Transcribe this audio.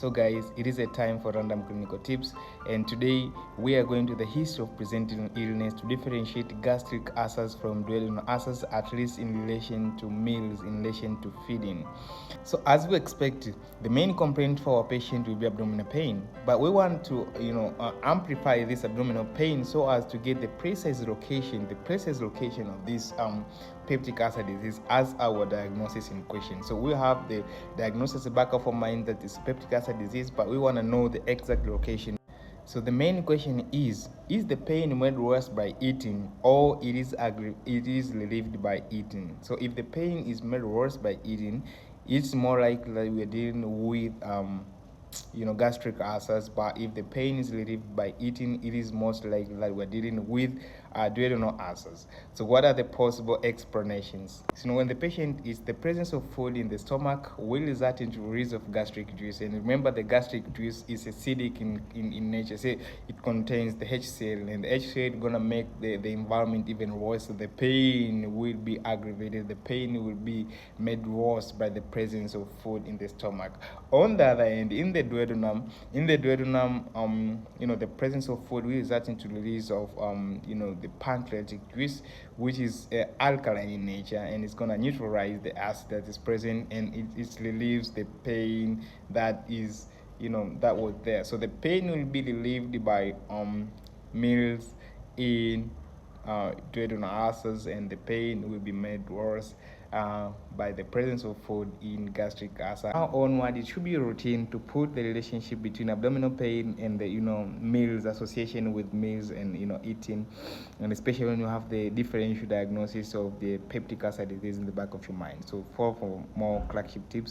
So guys, it is a time for random clinical tips, and today we are going to the history of presenting illness to differentiate gastric ulcers from duodenal ulcers, at least in relation to meals, in relation to feeding. So as we expect, the main complaint for our patient will be abdominal pain, but we want to amplify this abdominal pain so as to get the precise location of this peptic ulcer disease as our diagnosis in question. So we have the diagnosis back of our mind that is peptic ulcer disease, but we want to know the exact location. So the main question is the pain made worse by eating, or it is relieved by eating? So if the pain is made worse by eating, it's more likely that we're dealing with gastric ulcers. But if the pain is relieved by eating, it is most likely that we're dealing with duodenal ulcers. So what are the possible explanations? So when the patient is the presence of food in the stomach will result into release of gastric juice, and remember the gastric juice is acidic in nature. Say it contains the HCl, and the HCl is gonna make the environment even worse. So the pain will be aggravated, the pain will be made worse by the presence of food in the stomach. On the other hand, in the duodenum, the presence of food will result into release of the pancreatic juice, which is alkaline in nature, and it's gonna neutralize the acid that is present, and it relieves the pain that is that was there. So the pain will be relieved by meals in duodenal ulcers, and the pain will be made worse by the presence of food in gastric ulcer. Now onward, it should be a routine to put the relationship between abdominal pain and the meals, association with meals and eating, and especially when you have the differential diagnosis of the peptic ulcer disease in the back of your mind. So for more flagship tips.